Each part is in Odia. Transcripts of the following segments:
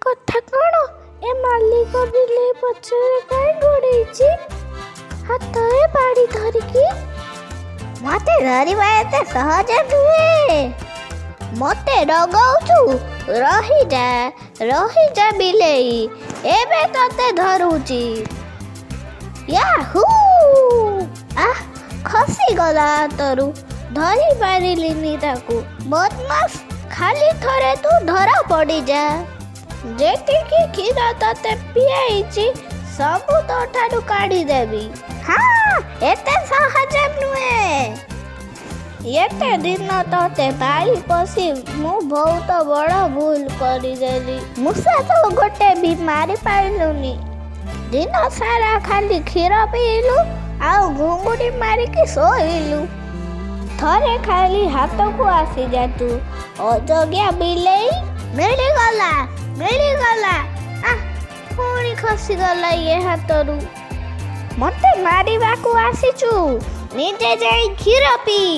କଥା କ'ଣ? ଏ ମାଲିକ ବିଲେଇ ପଛରେ କାଇଁ ଗୋଡ଼େଇଛି? ହାତରେ ବାଡ଼ି ଧରିକି। ମତେ ଧରିବା ଏତେ ସହଜ ନୁହେଁ। ମତେ ଡଗଉଛୁ? ରହିଯା ବିଲେଇ, ଏବେ ତତେ ଧରୁଛି। ୟାହୁ! ଖସିଗଲା ହାତରୁ, ଧରି ପାରିଲିନି ତାକୁ। ବଦମାସ, ଖାଲି ଥରେ ତୁ ଧରା ପଡ଼ିଯା। ଯେତିକି କ୍ଷୀର ତତେ ପିଆଇଛି ସବୁ ତୋଠାରୁ କାଢ଼ିଦେବି। ହଁ, ଏତେ ସହଜ ନୁହେଁ। ଏତେ ଦିନ ତତେ ପାଳି ପୋଷି ମୁଁ ବହୁତ ବଡ଼ ଭୁଲ କରିଦେଲି। ମୂଷା ତ ଗୋଟେ ବି ମାରି ପାରିଲୁନି। ଦିନ ସାରା ଖାଲି କ୍ଷୀର ପିଇଲୁ ଆଉ ଘୁଙ୍ଗୁଡ଼ି ମାରିକି ଶୋଇଲୁ। ଥରେ ଖାଲି ହାତକୁ ଆସିଯା ତୁ, ଅଯୋଗ୍ୟ ବିଲେଇ। ମିଳିଗଲା। ପୁଣି ଖସିଗଲା ଇଏ ହାତରୁ। ମତେ ମାରିବାକୁ ଆସିଛୁ? ନିଜେ ଯାଇ କ୍ଷୀର ପିଇ।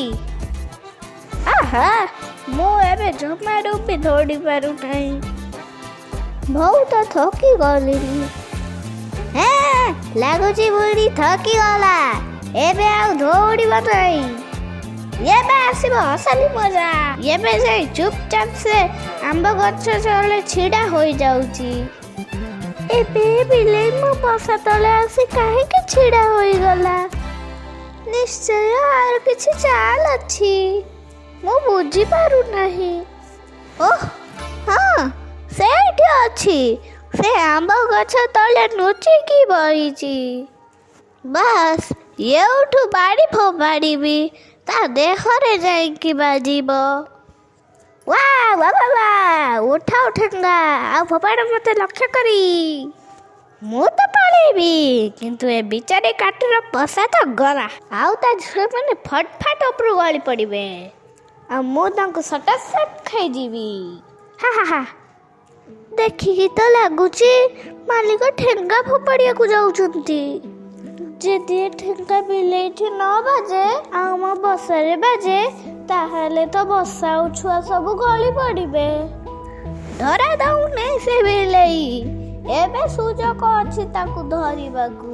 ମୁଁ ଏବେ ଜମାରୁ ବି ଦୌଡ଼ି ପାରୁନାହିଁ। ବହୁତ ଥକି ଗଲିଣି। ଲାଗୁଛି ବୁଢ଼ୀ ଥକିଗଲା। ଏବେ ଆଉ ଦୌଡ଼ିବ ନାହିଁ। ଏବେ ଆସିବ ଅସଲି ମଜା। ଏବେ ଯାଇ ଚୁପଚାପ ସେ ଆମ୍ବ ଗଛ ତଳେ ଛିଡ଼ା ହୋଇଯାଉଛି। ଏବେ ବିଲେଇ ମୋ ବସା ତଳେ ଆସି କାହିଁକି ଛିଡ଼ା ହୋଇଗଲା? ନିଶ୍ଚୟ ଆର କିଛି ଚାଲ ଅଛି, ମୁଁ ବୁଝିପାରୁନାହିଁ। ଓଃ ହଁ, ସେଇଠି ଅଛି। ସେ ଆମ୍ବ ଗଛ ତଳେ ଲୁଚିକି ବଇଛି। ବାସ୍, ଏଉଠୁ ବାଡ଼ି ଫୋପାଡ଼ିବି, ତା ଦେହରେ ଯାଇକି ବାଜିବ। ଉଠାଉ ଠେଙ୍ଗା, ଆଉ ଫୋପାଡ଼ ମତେ ଲକ୍ଷ୍ୟ କରି। ମୁଁ ତ ପଳେଇବି, କିନ୍ତୁ ଏ ବିଚାରୀ କାଠର ପଶା ତ ଗଲା। ଆଉ ତା ଝିଅମାନେ ଫଟ୍ ଫାଟ୍ ଉପରୁ ଗଳି ପଡ଼ିବେ, ଆଉ ମୁଁ ତାଙ୍କୁ ସଟାସଟ୍ ଖାଇଯିବି। ଦେଖିକି ତ ଲାଗୁଛି ମାଲିକ ଠେଙ୍ଗା ଫୋପାଡ଼ିବାକୁ ଯାଉଛନ୍ତି। ଯଦି ଏ ଠେଙ୍ଗା ବିଲେଇଠି ନ ବାଜେ ଆଉ ମୋ ବସାରେ ବାଜେ, ତାହେଲେ ତ ବସା ଆଉ ଛୁଆ ସବୁ ଗଳି ପଡ଼ିବେ। ଧରା ଦଉନି ସେ ବିଲେଇ। ଏବେ ସୁଯୋଗ ଅଛି ତାକୁ ଧରିବାକୁ।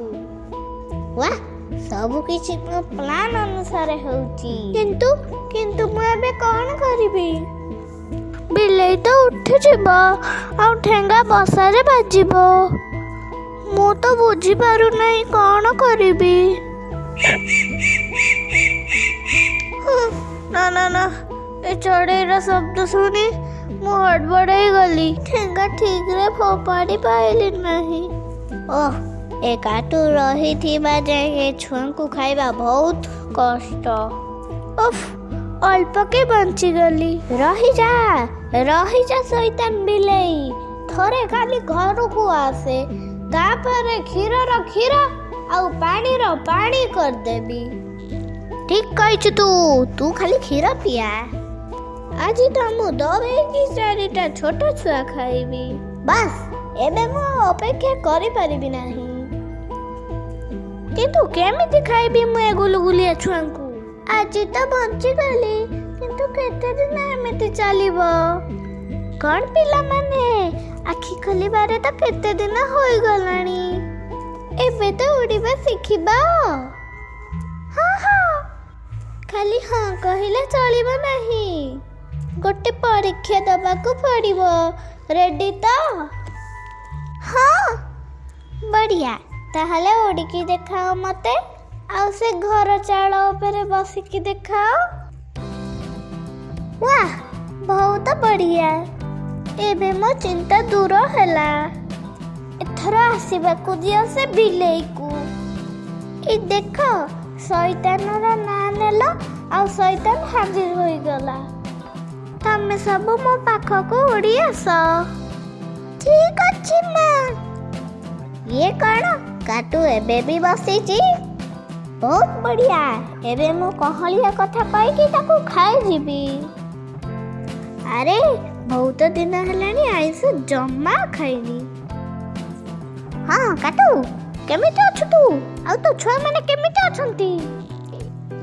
ସବୁ କିଛି ମୋ ପ୍ଲାନ ଅନୁସାରେ ହେଉଛି। କିନ୍ତୁ ମୁଁ ଏବେ କ'ଣ କରିବି? ବିଲେଇ ତ ଉଠିଯିବ ଆଉ ଠେଙ୍ଗା ବସାରେ ବାଜିବ। ମୁଁ ତ ବୁଝିପାରୁନାହିଁ କ'ଣ କରିବି। ନା, ଏ ଚଢ଼େଇର ଶବ୍ଦ ଶୁଣି ମୁଁ ହଡ଼ବଡ଼ ଗଲି। ଠେଙ୍ଗା ଠିକରେ ଫୋପାଡ଼ି ପାଇଲି ନାହିଁ। ଏ କାଟୁ ରହିଥିବା ଯାଏ ଏ ଛୁଆଙ୍କୁ ଖାଇବା ବହୁତ କଷ୍ଟ। ଅଳ୍ପକେ ବଞ୍ଚିଗଲି। ରହିଯା ଶୈତାନ ବିଲେଇ। ଥରେ ଖାଲି ଘରକୁ ଆସେ, ତାପରେ କ୍ଷୀରର କ୍ଷୀର ଆଉ ପାଣିର ପାଣି କରିଦେବି। ଠିକ୍ କହିଛୁ ତୁ ଖାଲି କ୍ଷୀର ପିଆ। ଆଜି ତ ମୁଁ ଦବେଇକି 4ଟା ଛୋଟ ଛୁଆ ଖାଇବି। ବାସ୍, ଏବେ ମୁଁ ଅପେକ୍ଷା କରିପାରିବି ନାହିଁ। କିନ୍ତୁ କେମିତି ଖାଇବି ମୁଁ ଏ ଗୁଲୁଗୁଲିଆ ଛୁଆଙ୍କୁ? ଆଜି ତ ବଞ୍ଚିଗଲି, କିନ୍ତୁ କେତେ ଦିନ ଏମିତି ଚାଲିବ? କ'ଣ ପିଲାମାନେ, ଆଖି ଖୋଲିବାରେ ତ କେତେ ଦିନ ହୋଇଗଲାଣି। ଏବେ ତ ଉଡ଼ିବା ଶିଖିବା। ଖାଲି ହଁ କହିଲେ ଚଳିବ ନାହିଁ। ଗୋଟେ ପରୀକ୍ଷା ଦେବାକୁ ପଡ଼ିବ। ରେଡି ତ? ହଁ, ବଢ଼ିଆ। ତାହେଲେ ଉଡ଼ିକି ଦେଖାଅ ମତେ, ଆଉ ସେ ଘର ଚାଳ ଉପରେ ବସିକି ଦେଖାଅ। ବହୁତ ବଢ଼ିଆ। ଏବେ ମୋ ଚିନ୍ତା ଦୂର ହେଲା। ଏଥର ଆସିବାକୁ ଦିଅ ସେ ବିଲେଇକୁ। ଦେଖ, ଶୈତାନର ନାଁ ନେଲ ଆଉ ଶୈତାନ ହାଜିର ହୋଇଗଲା। ତମେ ସବୁ ମୋ ପାଖକୁ ଉଡ଼ି ଆସ। ଠିକ୍ ଅଛି ମା। ଇଏ କ'ଣ? କାଟୁ ଏବେ ବି ବସିଛି? ବହୁତ ବଢ଼ିଆ। ଏବେ ମୁଁ କହଳିଆ କଥା କହିକି ତାକୁ ଖାଇଯିବି। ଆରେ, ବହୁତ ଦିନ ହେଲାଣି ଆଇଁଷ ଜମା ଖାଇନି। କାଟୁ, କେମିତି ଅଛୁ ତୁ? ଆଉ ତୋ ଛୁଆମାନେ କେମିତି ଅଛନ୍ତି?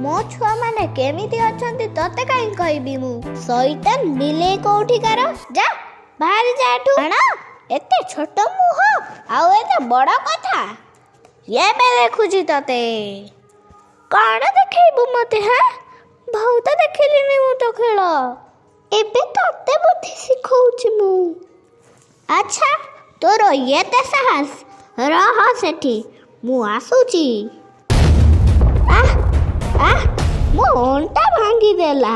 ମୋ ଛୁଆମାନେ କେମିତି ଅଛନ୍ତି ତତେ କାହିଁ କହିବି ମୁଁ? ଶୈତାନ ବିଲେଇ କୋଉଠିକାର? ଯା, ବାହାରି ଯା ଏଠୁ। एते छोट मुह आउ एते बड़ कथा एबे देखुची तते कण देखैबु मते हाँ बहुत देखिलिनी मु तो खेल एबे तते बुद्धि सिखौची मु अच्छा तोर एते साहस रह सेठी मु आसुची मो अंटा भांगी देला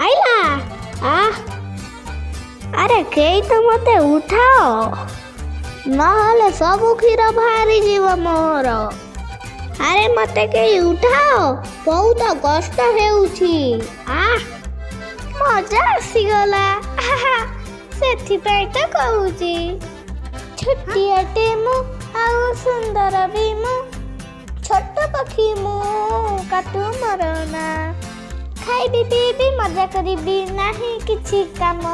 आइला अरे केई तो मते उठाओ नहले सब क्षीर बाहरी जीव मोर अरे मते केई उठाओ बहुत कष्ट हेउछि मजा आसीगला सेथिपाई तो कहूची छुट्टियाटे मु आउ सुंदर भी मु छोट पक्षी मु काटू मरना खाइबी पीबी मजा करिबी नाही किछि काम